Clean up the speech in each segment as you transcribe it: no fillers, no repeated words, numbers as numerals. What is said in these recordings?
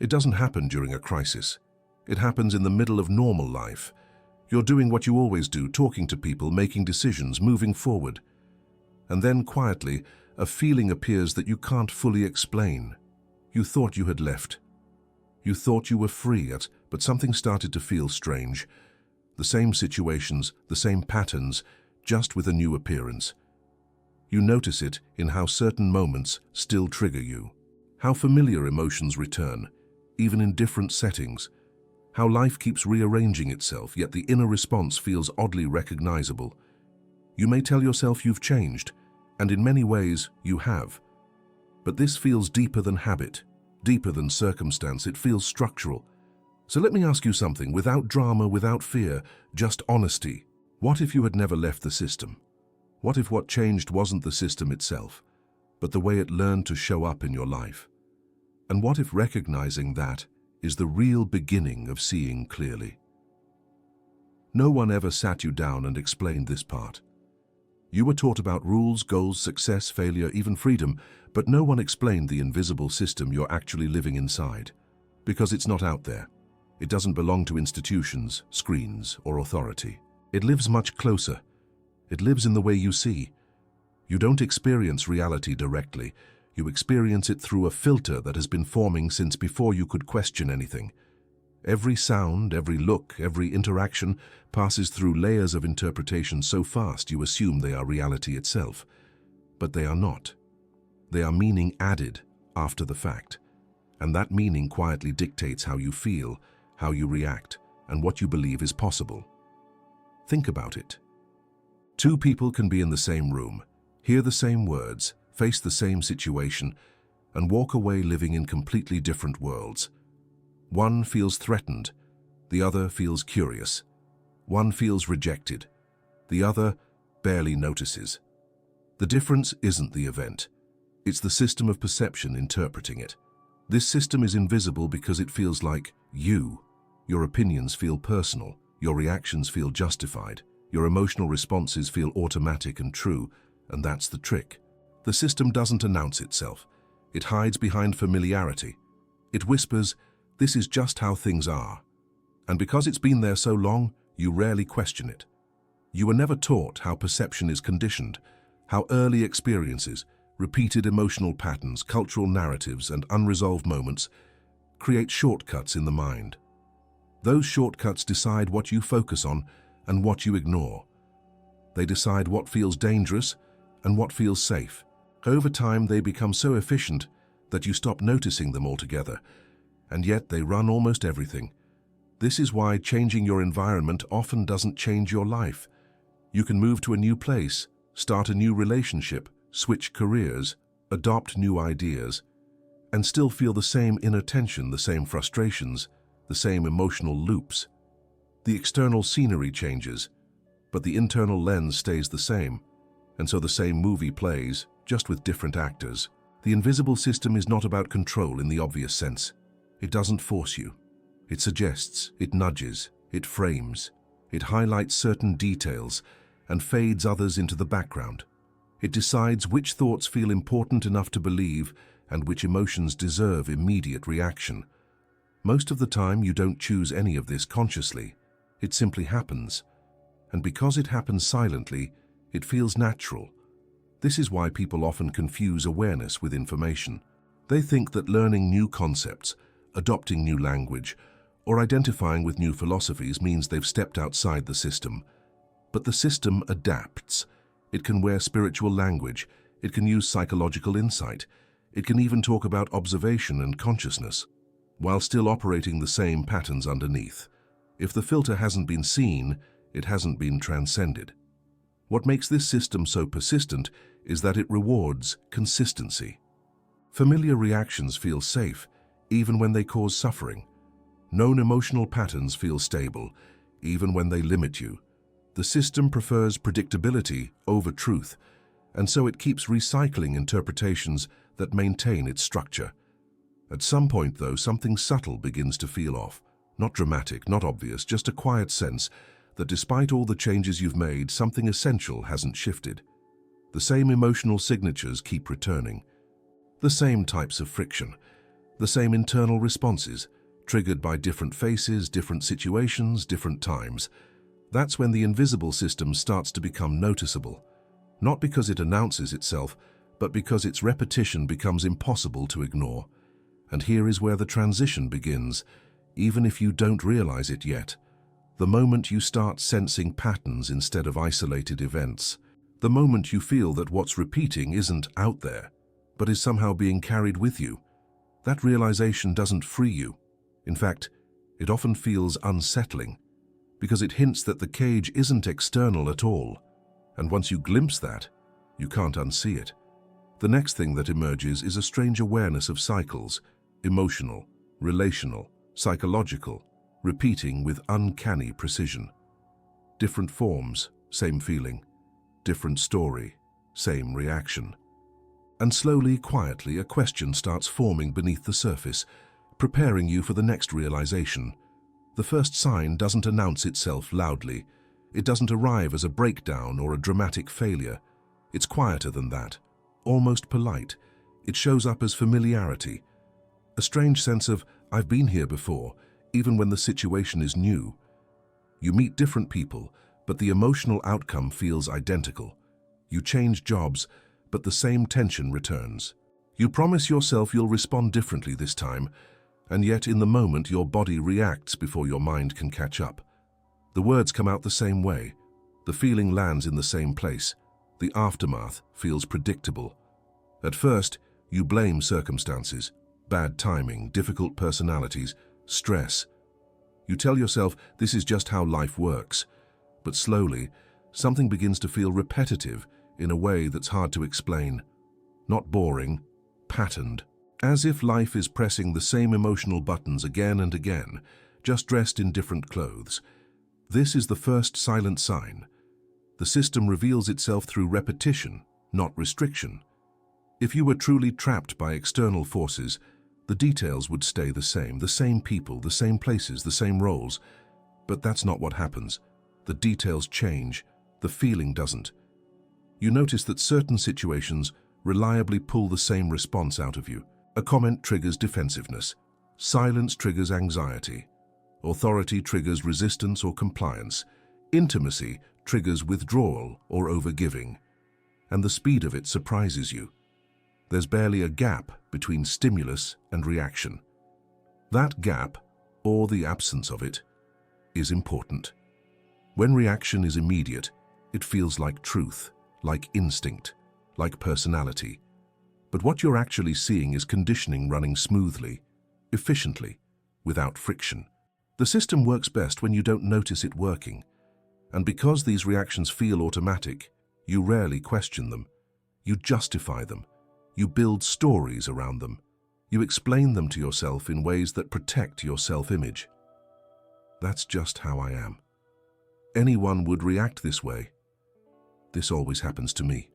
It doesn't happen during a crisis. It happens in the middle of normal life. You're doing what you always do, talking to people, making decisions, moving forward. And then, quietly, a feeling appears that you can't fully explain. You thought you had left. You thought you were free, but something started to feel strange. The same situations, the same patterns, just with a new appearance. You notice it in how certain moments still trigger you. How familiar emotions return, even in different settings. How life keeps rearranging itself, yet the inner response feels oddly recognizable. You may tell yourself you've changed, and in many ways you have. But this feels deeper than habit, deeper than circumstance. It feels structural. So let me ask you something, without drama, without fear, just honesty. What if you had never left the system? What if what changed wasn't the system itself, but the way it learned to show up in your life? And what if recognizing that is the real beginning of seeing clearly? No one ever sat you down and explained this part. You were taught about rules, goals, success, failure, even freedom, but no one explained the invisible system you're actually living inside. Because it's not out there. It doesn't belong to institutions, screens, or authority. It lives much closer. It lives in the way you see. You don't experience reality directly. You experience it through a filter that has been forming since before you could question anything. Every sound, every look, every interaction passes through layers of interpretation so fast you assume they are reality itself. But they are not. They are meaning added after the fact. And that meaning quietly dictates how you feel, how you react, and what you believe is possible. Think about it. Two people can be in the same room, hear the same words, face the same situation, and walk away living in completely different worlds. One feels threatened, the other feels curious. One feels rejected, the other barely notices. The difference isn't the event. It's the system of perception interpreting it. This system is invisible because it feels like you. Your opinions feel personal, your reactions feel justified, your emotional responses feel automatic and true, and that's the trick. The system doesn't announce itself. It hides behind familiarity. It whispers, "This is just how things are." And because it's been there so long, you rarely question it. You were never taught how perception is conditioned, how early experiences, repeated emotional patterns, cultural narratives, and unresolved moments create shortcuts in the mind. Those shortcuts decide what you focus on and what you ignore. They decide what feels dangerous and what feels safe. Over time, they become so efficient that you stop noticing them altogether, and yet they run almost everything. This is why changing your environment often doesn't change your life. You can move to a new place, start a new relationship, switch careers, adopt new ideas, and still feel the same inner tension, the same frustrations, the same emotional loops. The external scenery changes, but the internal lens stays the same, and so the same movie plays, just with different actors. The invisible system is not about control in the obvious sense. It doesn't force you. It suggests, it nudges, it frames, it highlights certain details and fades others into the background. It decides which thoughts feel important enough to believe and which emotions deserve immediate reaction. Most of the time, you don't choose any of this consciously. It simply happens. And because it happens silently, it feels natural. This is why people often confuse awareness with information. They think that learning new concepts, adopting new language, or identifying with new philosophies means they've stepped outside the system. But the system adapts. It can wear spiritual language. It can use psychological insight. It can even talk about observation and consciousness, while still operating the same patterns underneath. If the filter hasn't been seen, it hasn't been transcended. What makes this system so persistent is that it rewards consistency. Familiar reactions feel safe, even when they cause suffering. Known emotional patterns feel stable, even when they limit you. The system prefers predictability over truth, and so it keeps recycling interpretations that maintain its structure. At some point, though, something subtle begins to feel off. Not dramatic, not obvious, just a quiet sense that despite all the changes you've made, something essential hasn't shifted. The same emotional signatures keep returning. The same types of friction. The same internal responses, triggered by different faces, different situations, different times. That's when the invisible system starts to become noticeable, not because it announces itself, but because its repetition becomes impossible to ignore. And here is where the transition begins, even if you don't realize it yet. The moment you start sensing patterns instead of isolated events. The moment you feel that what's repeating isn't out there, but is somehow being carried with you. That realization doesn't free you. In fact, it often feels unsettling, because it hints that the cage isn't external at all. And once you glimpse that, you can't unsee it. The next thing that emerges is a strange awareness of cycles, emotional, relational, psychological, repeating with uncanny precision. Different forms, same feeling. Different story, same reaction. And slowly, quietly, a question starts forming beneath the surface, preparing you for the next realization. The first sign doesn't announce itself loudly. It doesn't arrive as a breakdown or a dramatic failure. It's quieter than that, almost polite. It shows up as familiarity, a strange sense of, I've been here before, even when the situation is new. You meet different people, but the emotional outcome feels identical. You change jobs, but the same tension returns. You promise yourself you'll respond differently this time, and yet in the moment your body reacts before your mind can catch up. The words come out the same way. The feeling lands in the same place. The aftermath feels predictable. At first, you blame circumstances, bad timing, difficult personalities, stress. You tell yourself this is just how life works. But slowly, something begins to feel repetitive in a way that's hard to explain. Not boring, patterned. As if life is pressing the same emotional buttons again and again, just dressed in different clothes. This is the first silent sign. The system reveals itself through repetition, not restriction. If you were truly trapped by external forces, the details would stay the same people, the same places, the same roles. But that's not what happens. The details change, the feeling doesn't. You notice that certain situations reliably pull the same response out of you. A comment triggers defensiveness. Silence triggers anxiety. Authority triggers resistance or compliance. Intimacy triggers withdrawal or overgiving. And the speed of it surprises you. There's barely a gap between stimulus and reaction. That gap, or the absence of it, is important. When reaction is immediate, it feels like truth, like instinct, like personality. But what you're actually seeing is conditioning running smoothly, efficiently, without friction. The system works best when you don't notice it working. And because these reactions feel automatic, you rarely question them. You justify them. You build stories around them. You explain them to yourself in ways that protect your self-image. That's just how I am. Anyone would react this way. This always happens to me.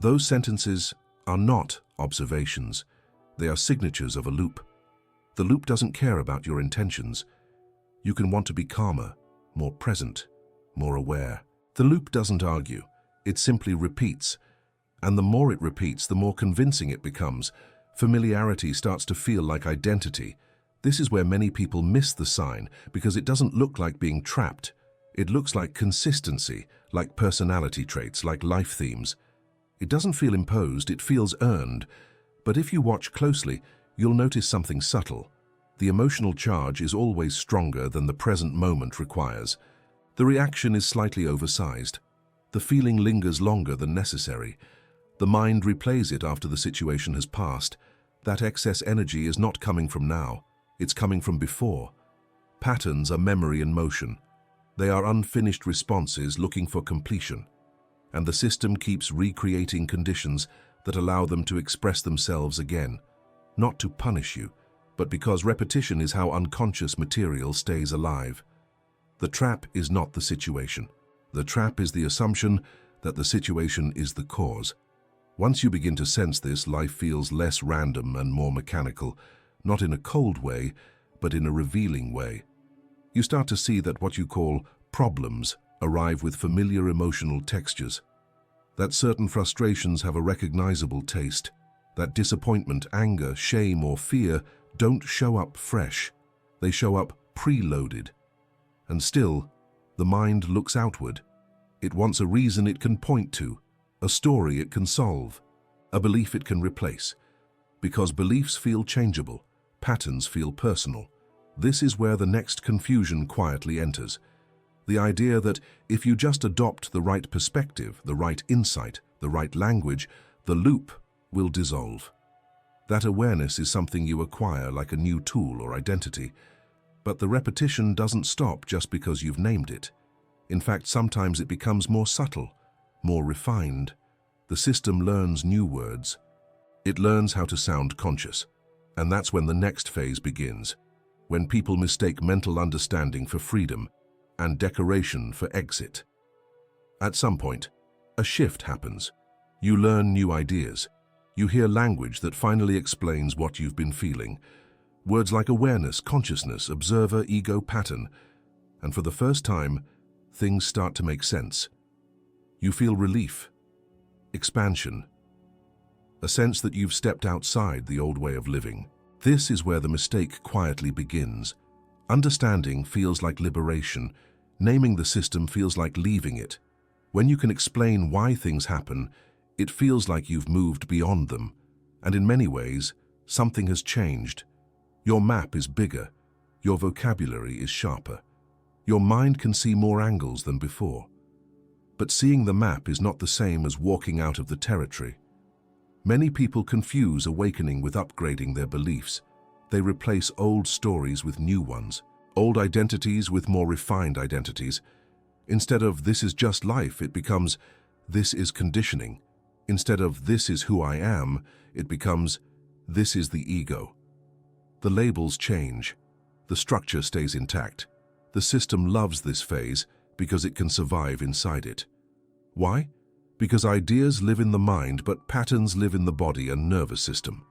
Those sentences are not observations. They are signatures of a loop. The loop doesn't care about your intentions. You can want to be calmer, more present, more aware. The loop doesn't argue. It simply repeats. And the more it repeats, the more convincing it becomes. Familiarity starts to feel like identity. This is where many people miss the sign, because it doesn't look like being trapped. It looks like consistency, like personality traits, like life themes. It doesn't feel imposed, it feels earned. But if you watch closely, you'll notice something subtle. The emotional charge is always stronger than the present moment requires. The reaction is slightly oversized. The feeling lingers longer than necessary. The mind replays it after the situation has passed. That excess energy is not coming from now. It's coming from before. Patterns are memory in motion. They are unfinished responses looking for completion. And the system keeps recreating conditions that allow them to express themselves again. Not to punish you, but because repetition is how unconscious material stays alive. The trap is not the situation. The trap is the assumption that the situation is the cause. Once you begin to sense this, life feels less random and more mechanical, not in a cold way, but in a revealing way. You start to see that what you call problems arrive with familiar emotional textures, that certain frustrations have a recognizable taste, That disappointment, anger, shame, or fear don't show up fresh. They show up preloaded. And still, the mind looks outward. It wants a reason it can point to, a story it can solve, a belief it can replace. Because beliefs feel changeable, patterns feel personal. This is where the next confusion quietly enters. The idea that if you just adopt the right perspective, the right insight, the right language, the loop will dissolve. That awareness is something you acquire like a new tool or identity. But the repetition doesn't stop just because you've named it. In fact, sometimes it becomes more subtle, more refined. The system learns new words. It learns how to sound conscious. And that's when the next phase begins, when people mistake mental understanding for freedom and decoration for exit. At some point, a shift happens. You learn new ideas. You hear language that finally explains what you've been feeling. Words like awareness, consciousness, observer, ego, pattern. And for the first time, things start to make sense. You feel relief, expansion, a sense that you've stepped outside the old way of living. This is where the mistake quietly begins. Understanding feels like liberation. Naming the system feels like leaving it. When you can explain why things happen, it feels like you've moved beyond them. And in many ways, something has changed. Your map is bigger. Your vocabulary is sharper. Your mind can see more angles than before. But seeing the map is not the same as walking out of the territory. Many people confuse awakening with upgrading their beliefs. They replace old stories with new ones, old identities with more refined identities. Instead of "this is just life," it becomes "this is conditioning." Instead of "this is who I am," it becomes "this is the ego." The labels change. The structure stays intact. The system loves this phase because it can survive inside it. Why? Because ideas live in the mind, but patterns live in the body and nervous system.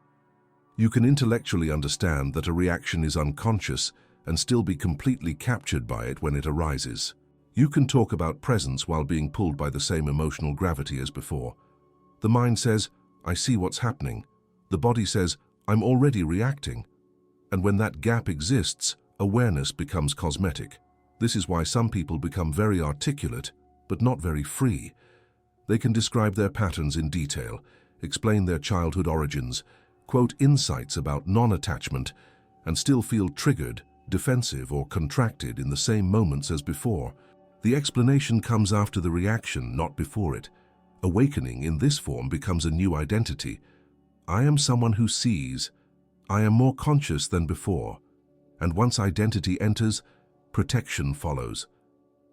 You can intellectually understand that a reaction is unconscious and still be completely captured by it when it arises. You can talk about presence while being pulled by the same emotional gravity as before. The mind says, "I see what's happening." The body says, "I'm already reacting." And when that gap exists, awareness becomes cosmetic. This is why some people become very articulate, but not very free. They can describe their patterns in detail, explain their childhood origins, quote insights about non-attachment, and still feel triggered, defensive, or contracted in the same moments as before. The explanation comes after the reaction, not before it. Awakening in this form becomes a new identity. I am someone who sees. I am more conscious than before. And once identity enters, protection follows.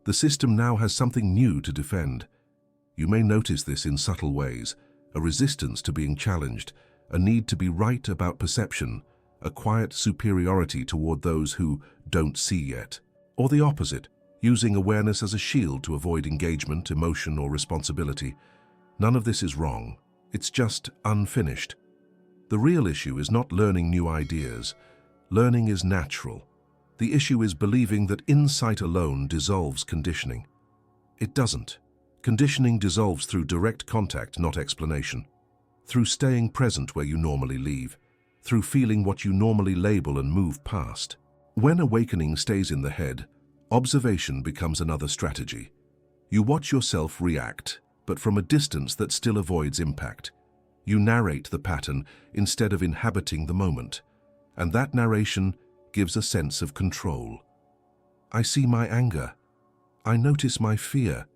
The system now has something new to defend. You may notice this in subtle ways: a resistance to being challenged, a need to be right about perception, a quiet superiority toward those who don't see yet. Or the opposite, using awareness as a shield to avoid engagement, emotion, or responsibility. None of this is wrong. It's just unfinished. The real issue is not learning new ideas. Learning is natural. The issue is believing that insight alone dissolves conditioning. It doesn't. Conditioning dissolves through direct contact, not explanation. Through staying present where you normally leave. Through feeling what you normally label and move past. When awakening stays in the head, observation becomes another strategy. You watch yourself react, but from a distance that still avoids impact. You narrate the pattern instead of inhabiting the moment. And that narration gives a sense of control. I see my anger. I notice my fear.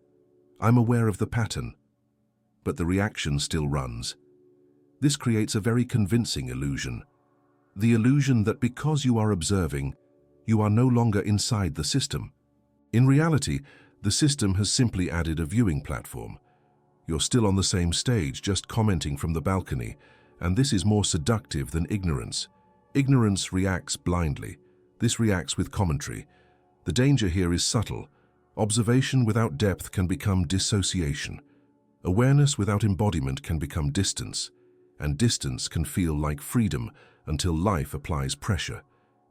I'm aware of the pattern. But the reaction still runs. This creates a very convincing illusion. The illusion that because you are observing, you are no longer inside the system. In reality, the system has simply added a viewing platform. You're still on the same stage, just commenting from the balcony, and this is more seductive than ignorance. Ignorance reacts blindly. This reacts with commentary. The danger here is subtle. Observation without depth can become dissociation. Awareness without embodiment can become distance. And distance can feel like freedom until life applies pressure.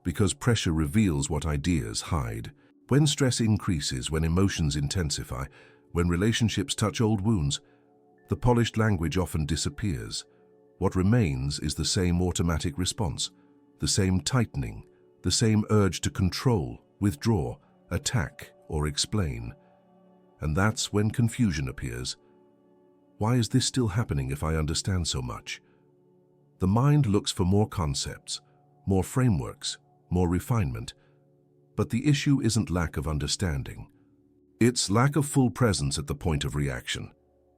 Because pressure reveals what ideas hide. When stress increases, when emotions intensify, when relationships touch old wounds, the polished language often disappears. What remains is the same automatic response, the same tightening, the same urge to control, withdraw, attack, or explain. And that's when confusion appears. Why is this still happening if I understand so much? The mind looks for more concepts, more frameworks, more refinement. But the issue isn't lack of understanding. It's lack of full presence at the point of reaction.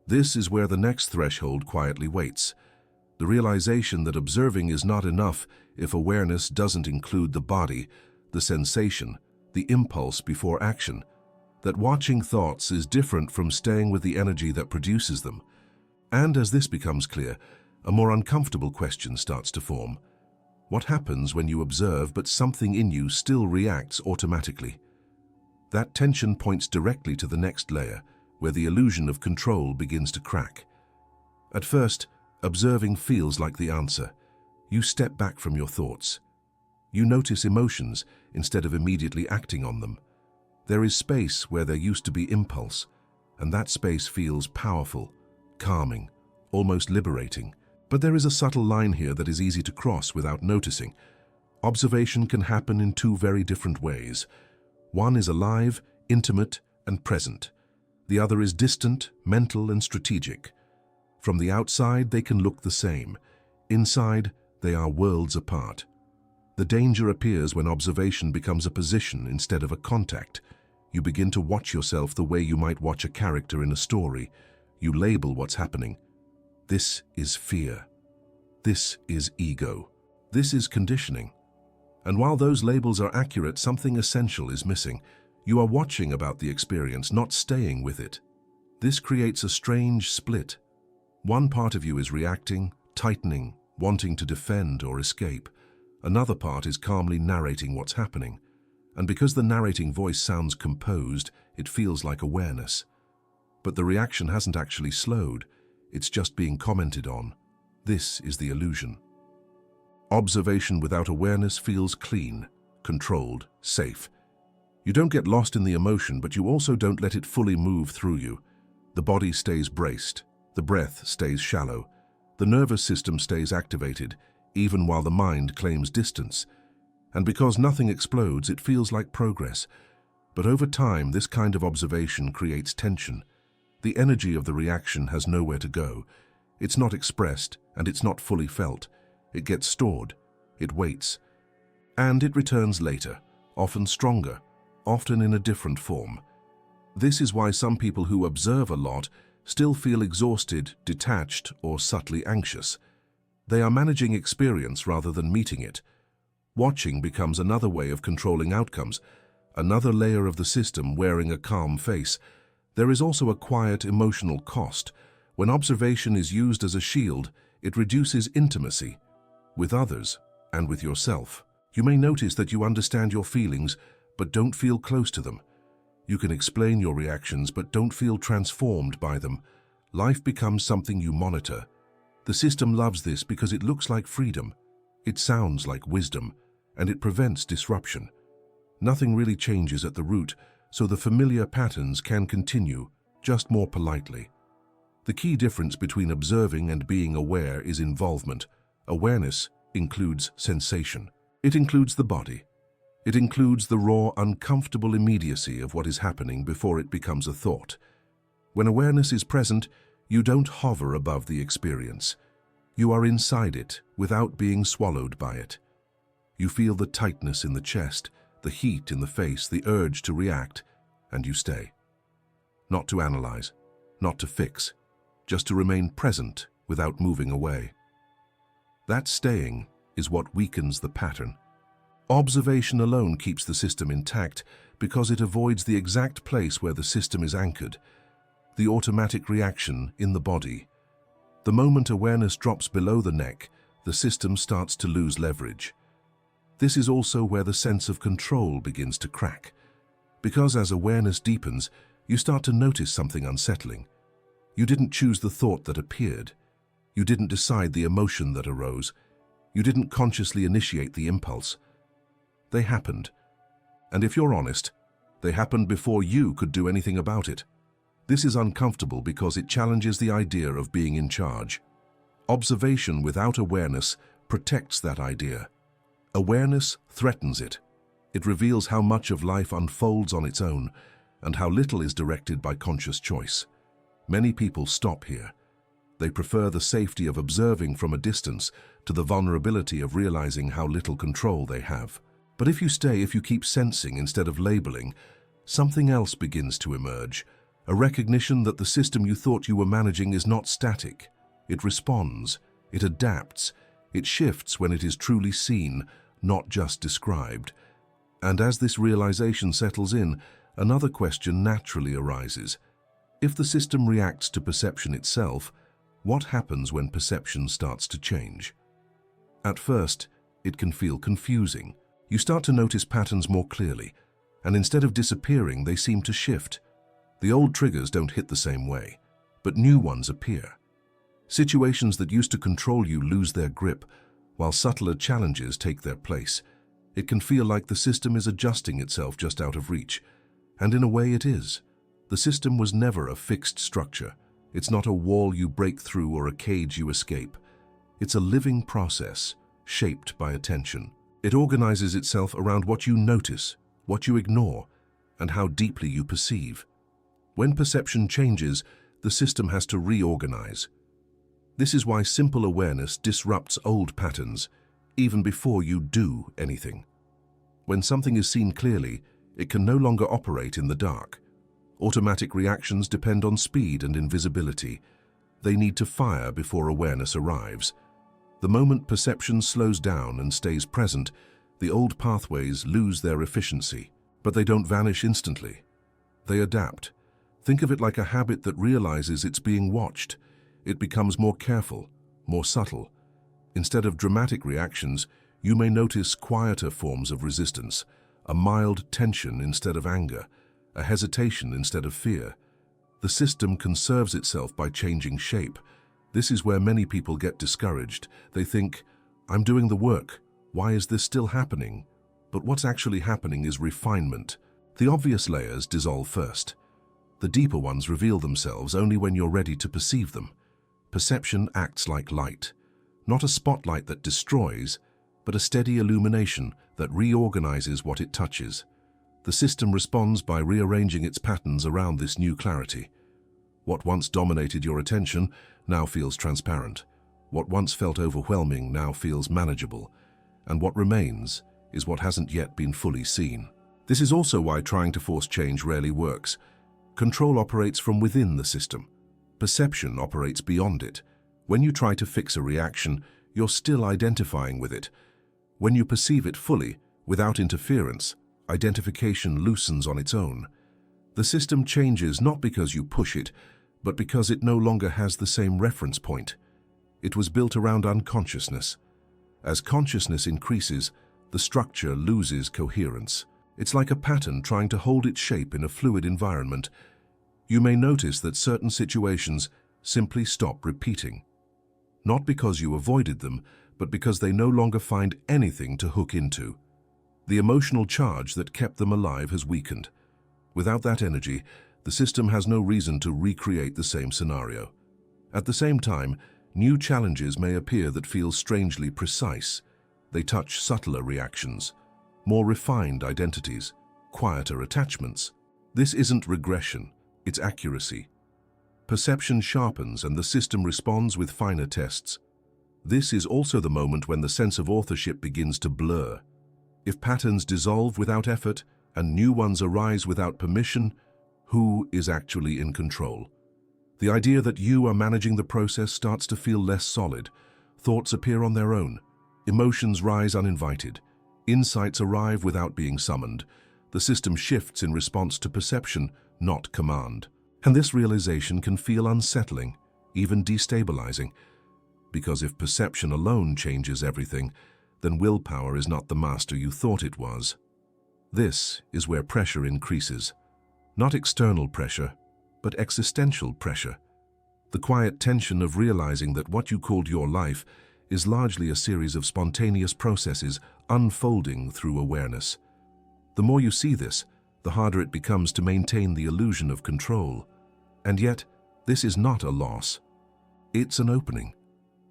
This is where the next threshold quietly waits. The realization that observing is not enough if awareness doesn't include the body, the sensation, the impulse before action. That watching thoughts is different from staying with the energy that produces them. And as this becomes clear, a more uncomfortable question starts to form. What happens when you observe but something in you still reacts automatically? That tension points directly to the next layer, where the illusion of control begins to crack. At first, observing feels like the answer. You step back from your thoughts. You notice emotions instead of immediately acting on them. There is space where there used to be impulse, and that space feels powerful, calming, almost liberating. But there is a subtle line here that is easy to cross without noticing. Observation can happen in two very different ways. One is alive, intimate, and present. The other is distant, mental, and strategic. From the outside, they can look the same. Inside, they are worlds apart. The danger appears when observation becomes a position instead of a contact. You begin to watch yourself the way you might watch a character in a story. You label what's happening. This is fear. This is ego. This is conditioning. And while those labels are accurate, something essential is missing. You are watching about the experience, not staying with it. This creates a strange split. One part of you is reacting, tightening, wanting to defend or escape. Another part is calmly narrating what's happening. And because the narrating voice sounds composed, it feels like awareness. But the reaction hasn't actually slowed. It's just being commented on. This is the illusion. Observation without awareness feels clean, controlled, safe. You don't get lost in the emotion, but you also don't let it fully move through you. The body stays braced. The breath stays shallow. The nervous system stays activated, even while the mind claims distance. And because nothing explodes, it feels like progress. But over time, this kind of observation creates tension. The energy of the reaction has nowhere to go. It's not expressed, and it's not fully felt. It gets stored. It waits. And it returns later, often stronger, often in a different form. This is why some people who observe a lot still feel exhausted, detached, or subtly anxious. They are managing experience rather than meeting it. Watching becomes another way of controlling outcomes, another layer of the system wearing a calm face. There is also a quiet emotional cost. When observation is used as a shield, it reduces intimacy with others and with yourself. You may notice that you understand your feelings, but don't feel close to them. You can explain your reactions, but don't feel transformed by them. Life becomes something you monitor. The system loves this because it looks like freedom. It sounds like wisdom, and it prevents disruption. Nothing really changes at the root, so the familiar patterns can continue, just more politely. The key difference between observing and being aware is involvement. Awareness includes sensation. It includes the body. It includes the raw, uncomfortable immediacy of what is happening before it becomes a thought. When awareness is present, you don't hover above the experience. You are inside it without being swallowed by it. You feel the tightness in the chest, the heat in the face, the urge to react, and you stay. Not to analyze, not to fix, just to remain present without moving away. That staying is what weakens the pattern. Observation alone keeps the system intact because it avoids the exact place where the system is anchored, the automatic reaction in the body. The moment awareness drops below the neck, the system starts to lose leverage. This is also where the sense of control begins to crack. Because as awareness deepens, you start to notice something unsettling. You didn't choose the thought that appeared. You didn't decide the emotion that arose. You didn't consciously initiate the impulse. They happened. And if you're honest, they happened before you could do anything about it. This is uncomfortable because it challenges the idea of being in charge. Observation without awareness protects that idea. Awareness threatens it. It reveals how much of life unfolds on its own and how little is directed by conscious choice. Many people stop here. They prefer the safety of observing from a distance to the vulnerability of realizing how little control they have. But if you keep sensing instead of labeling, something else begins to emerge, a recognition that the system you thought you were managing is not static. It responds, it adapts, it shifts when it is truly seen, not just described. And as this realization settles in, another question naturally arises. If the system reacts to perception itself, what happens when perception starts to change? At first, it can feel confusing. You start to notice patterns more clearly, and instead of disappearing, they seem to shift. The old triggers don't hit the same way, but new ones appear. Situations that used to control you lose their grip, while subtler challenges take their place. It can feel like the system is adjusting itself just out of reach, and in a way it is. The system was never a fixed structure. It's not a wall you break through or a cage you escape. It's a living process, shaped by attention. It organizes itself around what you notice, what you ignore, and how deeply you perceive. When perception changes, the system has to reorganize. This is why simple awareness disrupts old patterns, even before you do anything. When something is seen clearly, it can no longer operate in the dark. Automatic reactions depend on speed and invisibility. They need to fire before awareness arrives. The moment perception slows down and stays present, the old pathways lose their efficiency. But they don't vanish instantly. They adapt. Think of it like a habit that realizes it's being watched. It becomes more careful, more subtle. Instead of dramatic reactions, you may notice quieter forms of resistance, a mild tension instead of anger, a hesitation instead of fear. The system conserves itself by changing shape. This is where many people get discouraged. They think, I'm doing the work. Why is this still happening? But what's actually happening is refinement. The obvious layers dissolve first. The deeper ones reveal themselves only when you're ready to perceive them. Perception acts like light, not a spotlight that destroys, but a steady illumination that reorganizes what it touches. The system responds by rearranging its patterns around this new clarity. What once dominated your attention now feels transparent. What once felt overwhelming now feels manageable. And what remains is what hasn't yet been fully seen. This is also why trying to force change rarely works. Control operates from within the system. Perception operates beyond it. When you try to fix a reaction, you're still identifying with it. When you perceive it fully, without interference, identification loosens on its own. The system changes not because you push it, but because it no longer has the same reference point. It was built around unconsciousness. As consciousness increases, the structure loses coherence. It's like a pattern trying to hold its shape in a fluid environment. You may notice that certain situations simply stop repeating. Not because you avoided them, but because they no longer find anything to hook into. The emotional charge that kept them alive has weakened. Without that energy, the system has no reason to recreate the same scenario. At the same time, new challenges may appear that feel strangely precise. They touch subtler reactions, more refined identities, quieter attachments. This isn't regression, it's accuracy. Perception sharpens and the system responds with finer tests. This is also the moment when the sense of authorship begins to blur. If patterns dissolve without effort and new ones arise without permission, who is actually in control? The idea that you are managing the process starts to feel less solid. Thoughts appear on their own. Emotions rise uninvited. Insights arrive without being summoned. The system shifts in response to perception, not command. And this realization can feel unsettling, even destabilizing. Because if perception alone changes everything, then willpower is not the master you thought it was. This is where pressure increases. Not external pressure, but existential pressure. The quiet tension of realizing that what you called your life is largely a series of spontaneous processes unfolding through awareness. The more you see this, the harder it becomes to maintain the illusion of control. And yet, this is not a loss. It's an opening.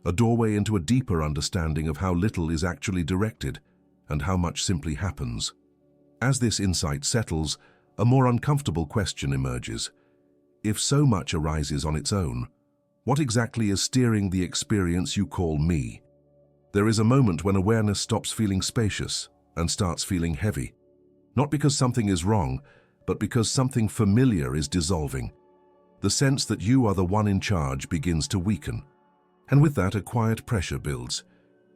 a doorway into a deeper understanding of how little is actually directed and how much simply happens. As this insight settles, a more uncomfortable question emerges. If so much arises on its own, what exactly is steering the experience you call me? There is a moment when awareness stops feeling spacious and starts feeling heavy. Not because something is wrong, but because something familiar is dissolving. The sense that you are the one in charge begins to weaken. And with that, a quiet pressure builds.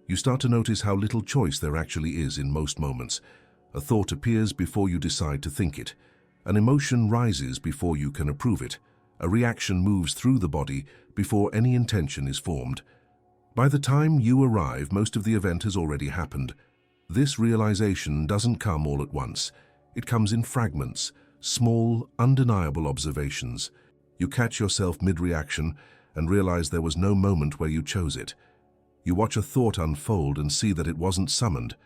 You start to notice how little choice there actually is in most moments. A thought appears before you decide to think it. An emotion rises before you can approve it. A reaction moves through the body before any intention is formed. By the time you arrive, most of the event has already happened. This realization doesn't come all at once. It comes in fragments, small, undeniable observations. You catch yourself mid-reaction and realize there was no moment where you chose it. You watch a thought unfold and see that it wasn't summoned.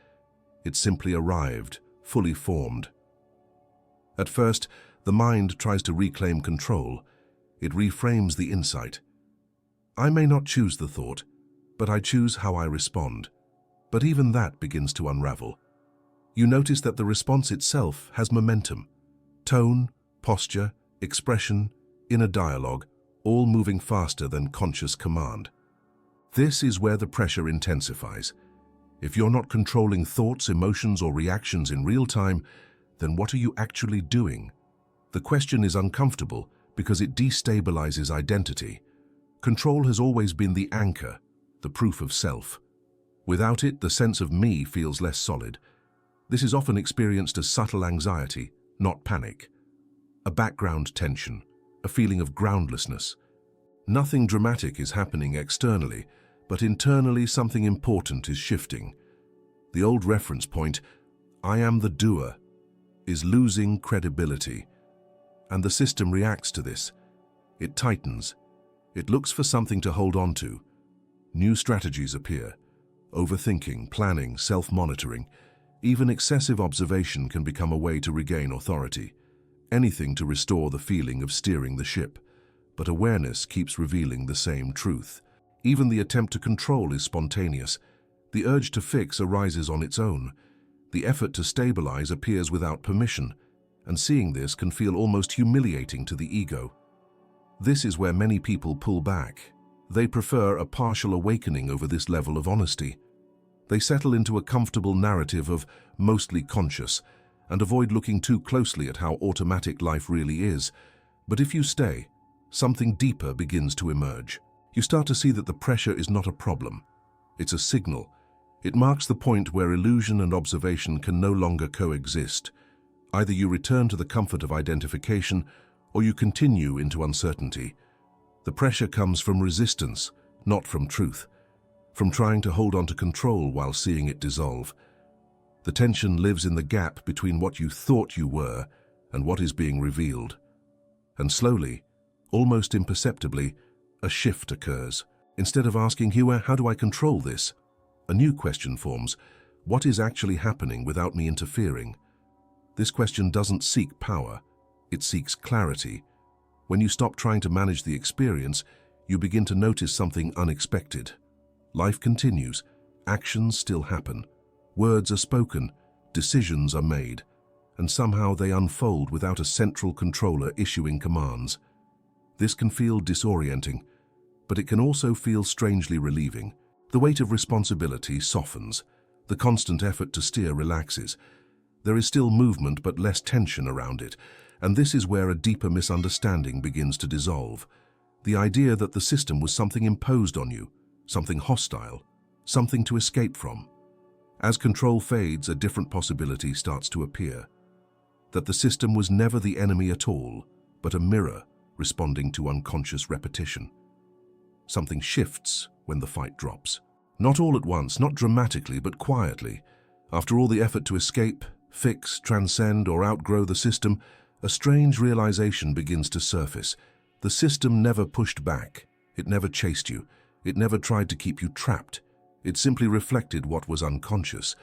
It simply arrived, fully formed. At first, the mind tries to reclaim control. It reframes the insight. I may not choose the thought, but I choose how I respond. But even that begins to unravel. You notice that the response itself has momentum. Tone, posture, expression, inner dialogue, all moving faster than conscious command. This is where the pressure intensifies. If you're not controlling thoughts, emotions, or reactions in real time, then what are you actually doing? The question is uncomfortable because it destabilizes identity. Control has always been the anchor, the proof of self. Without it, the sense of me feels less solid. This is often experienced as subtle anxiety, not panic. A background tension, a feeling of groundlessness. Nothing dramatic is happening externally, but internally something important is shifting. The old reference point, I am the doer, is losing credibility. And the system reacts to this. It tightens. It looks for something to hold on to. New strategies appear. Overthinking, planning, self-monitoring. Even excessive observation can become a way to regain authority. Anything to restore the feeling of steering the ship. But awareness keeps revealing the same truth. Even the attempt to control is spontaneous. The urge to fix arises on its own. The effort to stabilize appears without permission, and seeing this can feel almost humiliating to the ego. This is where many people pull back. They prefer a partial awakening over this level of honesty. They settle into a comfortable narrative of mostly conscious and avoid looking too closely at how automatic life really is. But if you stay, something deeper begins to emerge. You start to see that the pressure is not a problem. It's a signal. It marks the point where illusion and observation can no longer coexist. Either you return to the comfort of identification or you continue into uncertainty. The pressure comes from resistance, not from truth, from trying to hold on to control while seeing it dissolve. The tension lives in the gap between what you thought you were and what is being revealed. And slowly, almost imperceptibly, a shift occurs. Instead of asking, how do I control this? A new question forms. What is actually happening without me interfering? This question doesn't seek power. It seeks clarity. When you stop trying to manage the experience, you begin to notice something unexpected. Life continues. Actions still happen. Words are spoken. Decisions are made. And somehow they unfold without a central controller issuing commands. This can feel disorienting, but it can also feel strangely relieving. The weight of responsibility softens. The constant effort to steer relaxes. There is still movement but less tension around it, and this is where a deeper misunderstanding begins to dissolve. The idea that the system was something imposed on you, something hostile, something to escape from. As control fades, a different possibility starts to appear. That the system was never the enemy at all, but a mirror responding to unconscious repetition. Something shifts when the fight drops. Not all at once, not dramatically, but quietly. After all the effort to escape, fix, transcend, or outgrow the system, a strange realization begins to surface. The system never pushed back. It never chased you. It never tried to keep you trapped. It simply reflected what was unconscious.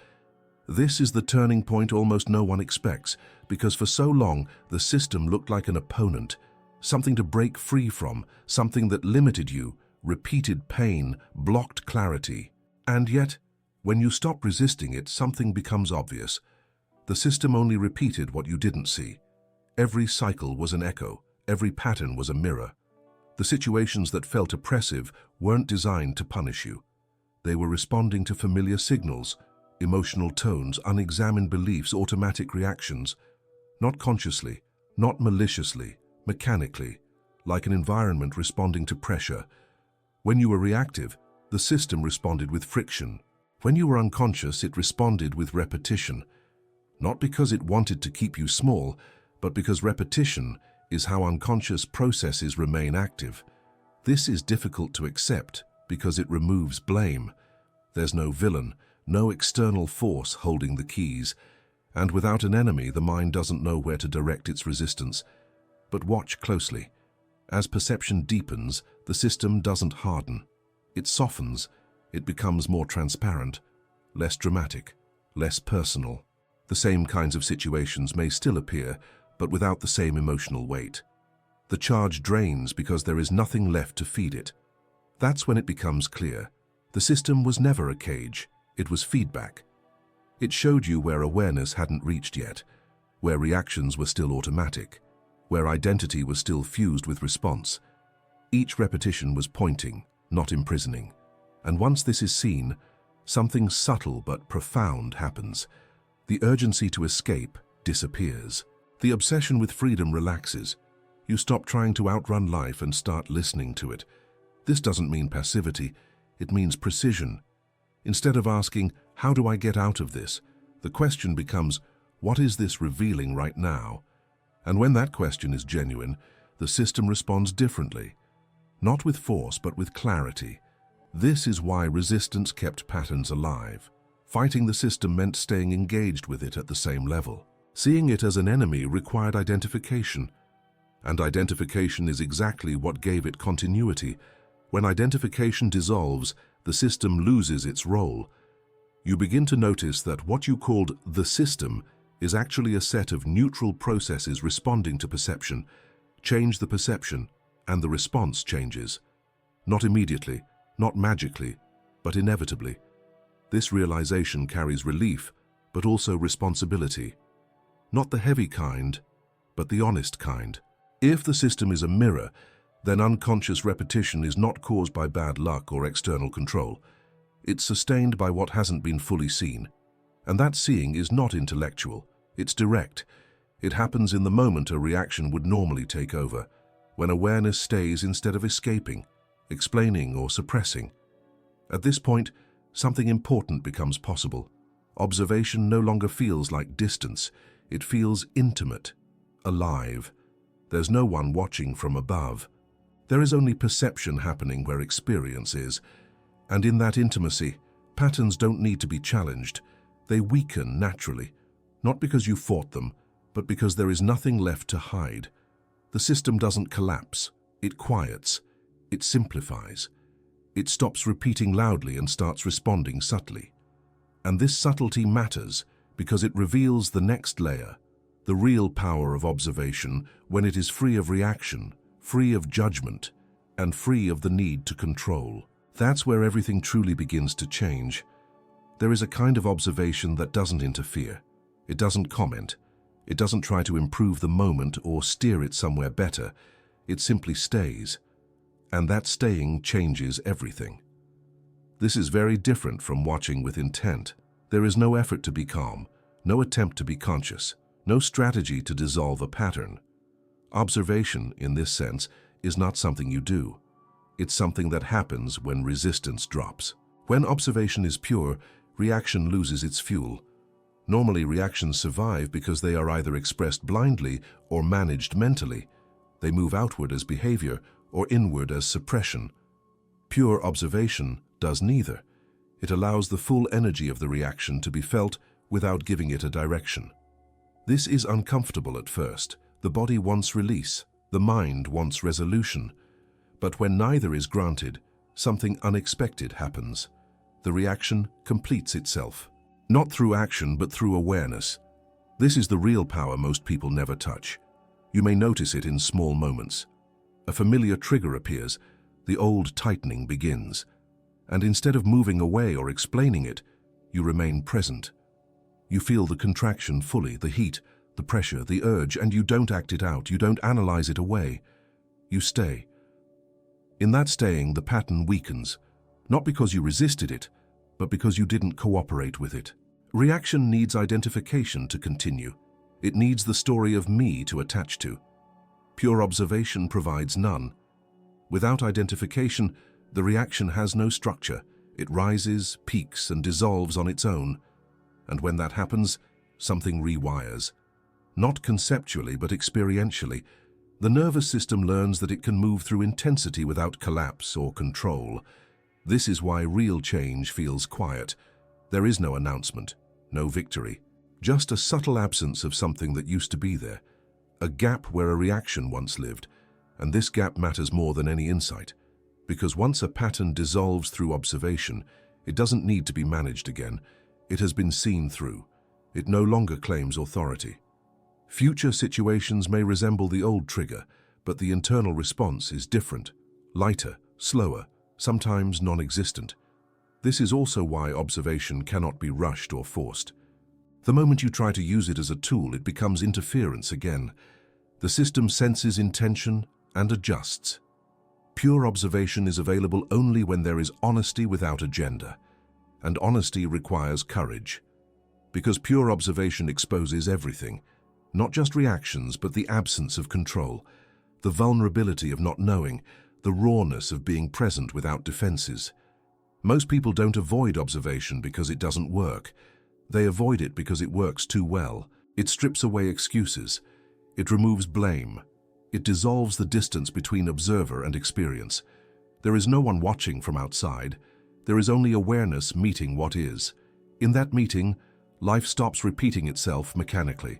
This is the turning point almost no one expects, because for so long the system looked like an opponent, something to break free from, something that limited you repeated pain blocked clarity. And yet, when you stop resisting it, something becomes obvious. The system only repeated what you didn't see. Every cycle was an echo, every pattern was a mirror. The situations that felt oppressive weren't designed to punish you. They were responding to familiar signals, emotional tones, unexamined beliefs, automatic reactions. Not consciously, not maliciously, mechanically, like an environment responding to pressure. When you were reactive, the system responded with friction. When you were unconscious, it responded with repetition. Not because it wanted to keep you small, but because repetition is how unconscious processes remain active. This is difficult to accept because it removes blame. There's no villain, no external force holding the keys, and without an enemy, the mind doesn't know where to direct its resistance. But watch closely. As perception deepens, the system doesn't harden. It softens. It becomes more transparent, less dramatic, less personal. The same kinds of situations may still appear, but without the same emotional weight. The charge drains because there is nothing left to feed it. That's when it becomes clear. The system was never a cage. It was feedback. It showed you where awareness hadn't reached yet, where reactions were still automatic, where identity was still fused with response. Each repetition was pointing, not imprisoning. And once this is seen, something subtle but profound happens. The urgency to escape disappears. The obsession with freedom relaxes. You stop trying to outrun life and start listening to it. This doesn't mean passivity, it means precision. Instead of asking, "How do I get out of this?" the question becomes, "What is this revealing right now?" And when that question is genuine, the system responds differently. Not with force, but with clarity. This is why resistance kept patterns alive. Fighting the system meant staying engaged with it at the same level. Seeing it as an enemy required identification. And identification is exactly what gave it continuity. When identification dissolves, the system loses its role. You begin to notice that what you called the system is actually a set of neutral processes responding to perception. Change the perception, and the response changes. Not immediately, not magically, but inevitably. This realization carries relief, but also responsibility. Not the heavy kind, but the honest kind. If the system is a mirror, then unconscious repetition is not caused by bad luck or external control. It's sustained by what hasn't been fully seen. And that seeing is not intellectual, it's direct. It happens in the moment a reaction would normally take over, when awareness stays instead of escaping, explaining or suppressing. At this point, something important becomes possible. Observation no longer feels like distance, it feels intimate, alive. There's no one watching from above. There is only perception happening where experience is. And in that intimacy, patterns don't need to be challenged. They weaken naturally, not because you fought them, but because there is nothing left to hide. The system doesn't collapse, it quiets, it simplifies. It stops repeating loudly and starts responding subtly. And this subtlety matters because it reveals the next layer, the real power of observation when it is free of reaction, free of judgment, and free of the need to control. That's where everything truly begins to change. There is a kind of observation that doesn't interfere. It doesn't comment. It doesn't try to improve the moment or steer it somewhere better. It simply stays. And that staying changes everything. This is very different from watching with intent. There is no effort to be calm, no attempt to be conscious, no strategy to dissolve a pattern. Observation, in this sense, is not something you do. It's something that happens when resistance drops. When observation is pure, reaction loses its fuel. Normally, reactions survive because they are either expressed blindly or managed mentally. They move outward as behavior or inward as suppression. Pure observation does neither. It allows the full energy of the reaction to be felt without giving it a direction. This is uncomfortable at first. The body wants release, the mind wants resolution. But when neither is granted, something unexpected happens. The reaction completes itself. Not through action, but through awareness. This is the real power most people never touch. You may notice it in small moments. A familiar trigger appears. the old tightening begins. And instead of moving away or explaining it, you remain present. You feel the contraction fully, the heat, the pressure, the urge, and you don't act it out, you don't analyze it away. You stay. In that staying, the pattern weakens, not because you resisted it, but because you didn't cooperate with it. Reaction needs identification to continue. It needs the story of me to attach to. Pure observation provides none. Without identification, the reaction has no structure. It rises, peaks, and dissolves on its own. And when that happens, something rewires. Not conceptually, but experientially. The nervous system learns that it can move through intensity without collapse or control. This is why real change feels quiet. There is no announcement, no victory. Just a subtle absence of something that used to be there. A gap where a reaction once lived. And this gap matters more than any insight. Because once a pattern dissolves through observation, it doesn't need to be managed again. It has been seen through. It no longer claims authority. Future situations may resemble the old trigger, but the internal response is different, lighter, slower, sometimes non-existent. This is also why observation cannot be rushed or forced. The moment you try to use it as a tool, it becomes interference again. The system senses intention and adjusts. Pure observation is available only when there is honesty without agenda. And honesty requires courage. Because pure observation exposes everything. Not just reactions, but the absence of control, the vulnerability of not knowing, the rawness of being present without defenses. Most people don't avoid observation because it doesn't work. They avoid it because it works too well. It strips away excuses. It removes blame. It dissolves the distance between observer and experience. There is no one watching from outside. There is only awareness meeting what is. In that meeting, life stops repeating itself mechanically.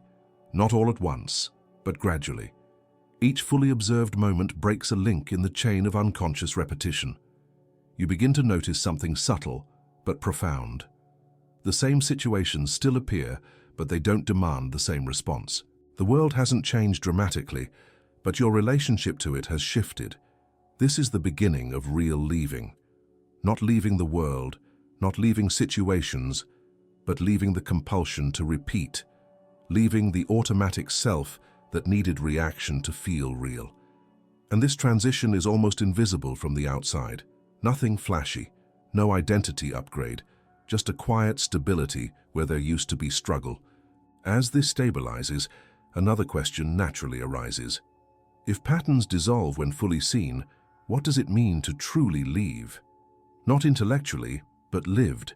Not all at once, but gradually. Each fully observed moment breaks a link in the chain of unconscious repetition. You begin to notice something subtle, but profound. The same situations still appear, but they don't demand the same response. The world hasn't changed dramatically, but your relationship to it has shifted. This is the beginning of real leaving. Not leaving the world, not leaving situations, but leaving the compulsion to repeat. Leaving the automatic self that needed reaction to feel real. And this transition is almost invisible from the outside. Nothing flashy, no identity upgrade, just a quiet stability where there used to be struggle. As this stabilizes, another question naturally arises. If patterns dissolve when fully seen, what does it mean to truly leave? Not intellectually, but lived.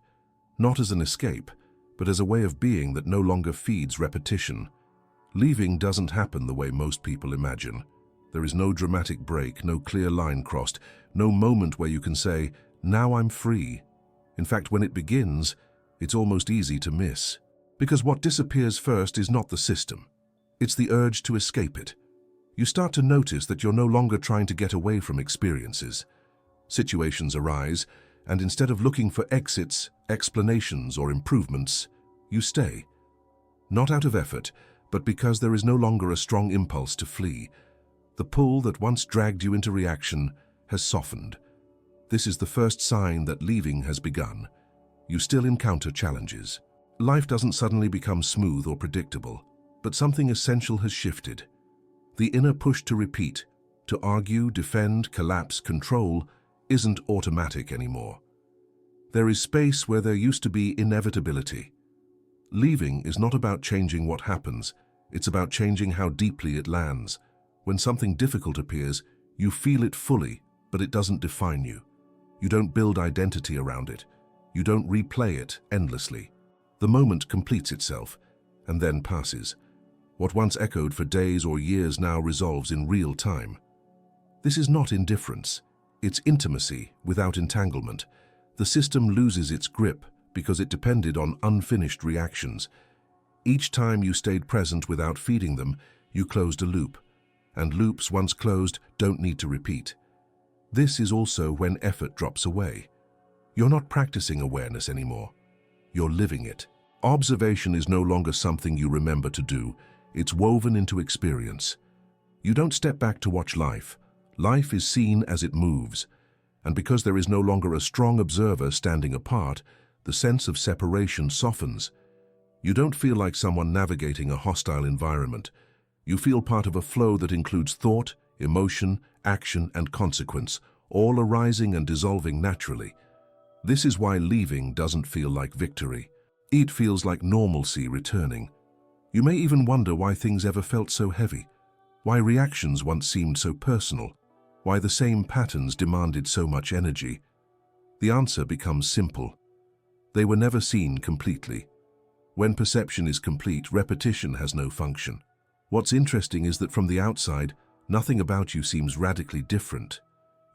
Not as an escape, but as a way of being that no longer feeds repetition. Leaving doesn't happen the way most people imagine. There is no dramatic break, no clear line crossed, no moment where you can say, "Now I'm free." In fact, when it begins, it's almost easy to miss. Because what disappears first is not the system. It's the urge to escape it. You start to notice that you're no longer trying to get away from experiences. Situations arise, and instead of looking for exits, explanations, or improvements, you stay. Not out of effort, but because there is no longer a strong impulse to flee. The pull that once dragged you into reaction has softened. This is the first sign that leaving has begun. You still encounter challenges. Life doesn't suddenly become smooth or predictable, but something essential has shifted. The inner push to repeat, to argue, defend, collapse, control, isn't automatic anymore. There is space where there used to be inevitability. Leaving is not about changing what happens, it's about changing how deeply it lands. When something difficult appears, you feel it fully, but it doesn't define you. You don't build identity around it. You don't replay it endlessly. The moment completes itself, and then passes. What once echoed for days or years now resolves in real time. This is not indifference. It's intimacy without entanglement. The system loses its grip because it depended on unfinished reactions. Each time you stayed present without feeding them, you closed a loop. And loops once closed don't need to repeat. This is also when effort drops away. You're not practicing awareness anymore. You're living it. Observation is no longer something you remember to do. It's woven into experience. You don't step back to watch life. Life is seen as it moves. And because there is no longer a strong observer standing apart, the sense of separation softens. You don't feel like someone navigating a hostile environment. You feel part of a flow that includes thought, emotion, action, and consequence, all arising and dissolving naturally. This is why leaving doesn't feel like victory. It feels like normalcy returning. You may even wonder why things ever felt so heavy, why reactions once seemed so personal, why the same patterns demanded so much energy. The answer becomes simple. They were never seen completely. When perception is complete, repetition has no function. What's interesting is that from the outside, nothing about you seems radically different.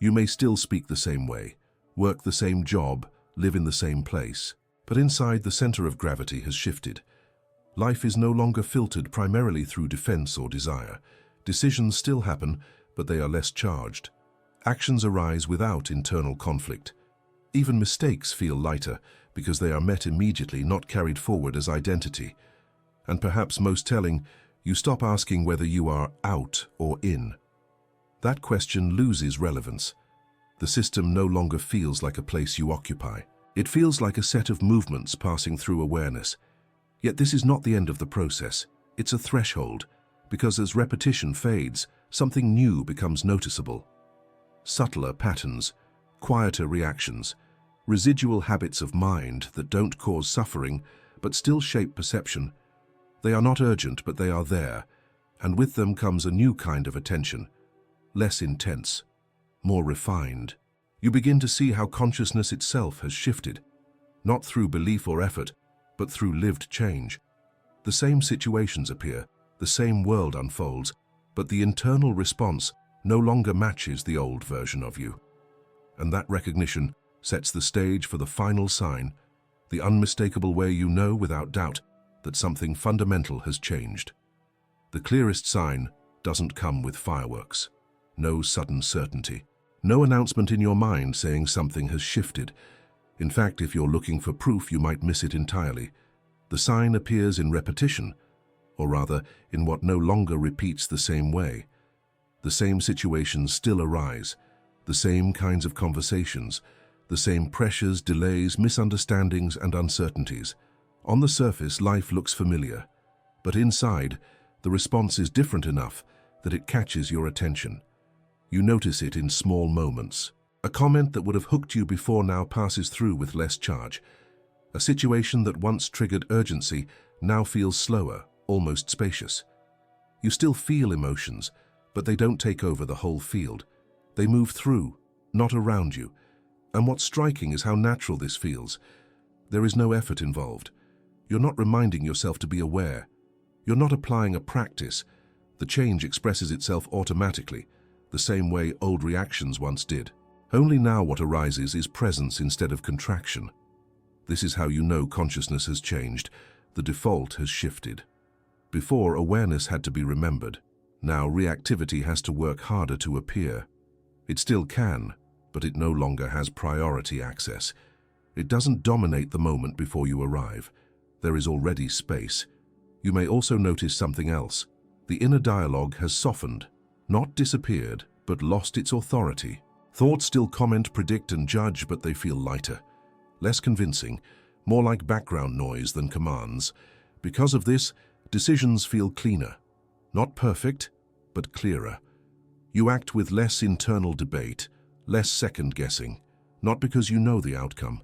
You may still speak the same way, work the same job, live in the same place. But inside, the center of gravity has shifted. Life is no longer filtered primarily through defense or desire. Decisions still happen, but they are less charged. Actions arise without internal conflict. Even mistakes feel lighter because they are met immediately, not carried forward as identity. And perhaps most telling, you stop asking whether you are out or in. That question loses relevance. The system no longer feels like a place you occupy. It feels like a set of movements passing through awareness. Yet this is not the end of the process. It's a threshold, because as repetition fades, something new becomes noticeable. Subtler patterns, quieter reactions, residual habits of mind that don't cause suffering but still shape perception. They are not urgent, but they are there, and with them comes a new kind of attention, less intense, more refined. You begin to see how consciousness itself has shifted, not through belief or effort, but through lived change. The same situations appear, the same world unfolds, but the internal response no longer matches the old version of you. And that recognition sets the stage for the final sign, the unmistakable way you know without doubt that something fundamental has changed. The clearest sign doesn't come with fireworks, no sudden certainty, no announcement in your mind saying something has shifted. In fact, if you're looking for proof, you might miss it entirely. The sign appears in repetition, or rather, in what no longer repeats the same way. The same situations still arise, the same kinds of conversations, the same pressures, delays, misunderstandings, and uncertainties. On the surface, life looks familiar, but inside, the response is different enough that it catches your attention. You notice it in small moments. A comment that would have hooked you before now passes through with less charge. A situation that once triggered urgency now feels slower, almost spacious. You still feel emotions, but they don't take over the whole field. They move through, not around you. And what's striking is how natural this feels. There is no effort involved. You're not reminding yourself to be aware. You're not applying a practice. The change expresses itself automatically, the same way old reactions once did. Only now what arises is presence instead of contraction. This is how you know consciousness has changed. The default has shifted. Before, awareness had to be remembered. Now, reactivity has to work harder to appear. It still can, but it no longer has priority access. It doesn't dominate the moment before you arrive. There is already space. You may also notice something else. The inner dialogue has softened, not disappeared, but lost its authority. Thoughts still comment, predict, and judge, but they feel lighter, less convincing, more like background noise than commands. Because of this, decisions feel cleaner. Not perfect, but clearer. You act with less internal debate, less second-guessing, not because you know the outcome,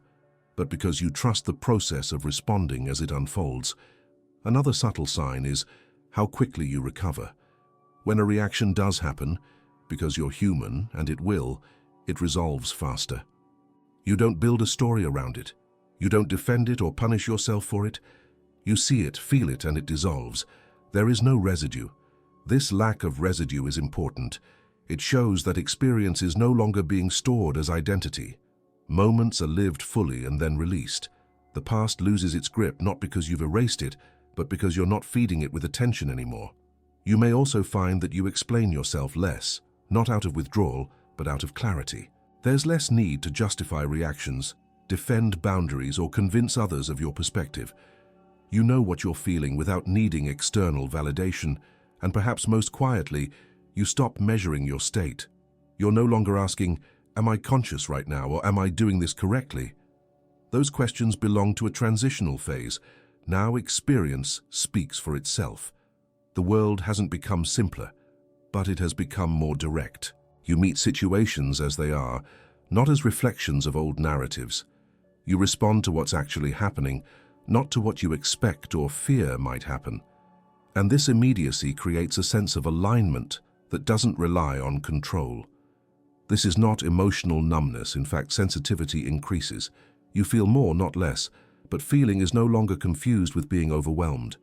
but because you trust the process of responding as it unfolds. Another subtle sign is how quickly you recover. When a reaction does happen, because you're human, and it will, it resolves faster. You don't build a story around it. You don't defend it or punish yourself for it. You see it, feel it, and it dissolves. There is no residue. This lack of residue is important. It shows that experience is no longer being stored as identity. Moments are lived fully and then released. The past loses its grip not because you've erased it, but because you're not feeding it with attention anymore. You may also find that you explain yourself less, not out of withdrawal, but out of clarity. There's less need to justify reactions, defend boundaries, or convince others of your perspective. You know what you're feeling without needing external validation, and perhaps most quietly, you stop measuring your state. You're no longer asking, Am I conscious right now, or am I doing this correctly? Those questions belong to a transitional phase. Now experience speaks for itself. The world hasn't become simpler, but it has become more direct. You meet situations as they are, not as reflections of old narratives. You respond to what's actually happening, not to what you expect or fear might happen. And this immediacy creates a sense of alignment that doesn't rely on control. This is not emotional numbness. In fact, sensitivity increases. You feel more, not less, but feeling is no longer confused with being overwhelmed.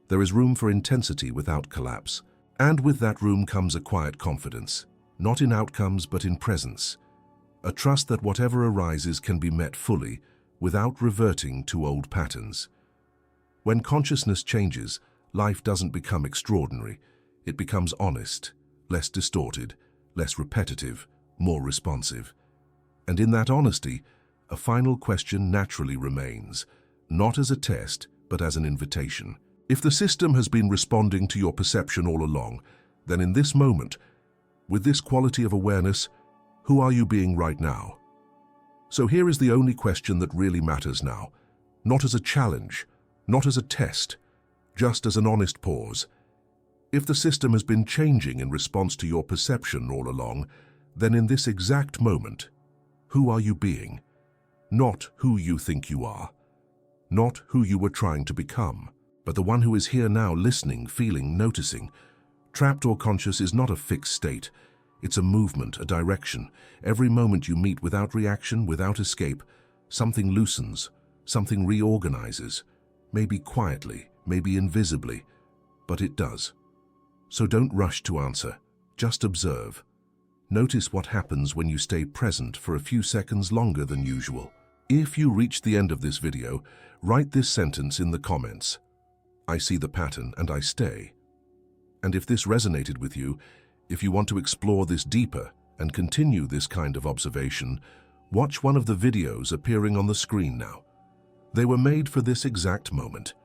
There is room for intensity without collapse. And with that room comes a quiet confidence, not in outcomes but in presence. A trust that whatever arises can be met fully, without reverting to old patterns. When consciousness changes, life doesn't become extraordinary. It becomes honest, less distorted, less repetitive, more responsive. And in that honesty, a final question naturally remains, not as a test, but as an invitation. If the system has been responding to your perception all along, then in this moment, with this quality of awareness, who are you being right now? So here is the only question that really matters now, not as a challenge, not as a test, just as an honest pause. If the system has been changing in response to your perception all along, then in this exact moment, who are you being? Not who you think you are, not who you were trying to become, but the one who is here now, listening, feeling, noticing. Trapped or conscious is not a fixed state. It's a movement, a direction. Every moment you meet without reaction, without escape, something loosens, something reorganizes, maybe quietly, maybe invisibly, but it does. So don't rush to answer, just observe. Notice what happens when you stay present for a few seconds longer than usual. If you reach the end of this video, write this sentence in the comments. I see the pattern and I stay. And if this resonated with you, if you want to explore this deeper and continue this kind of observation, watch one of the videos appearing on the screen now. They were made for this exact moment.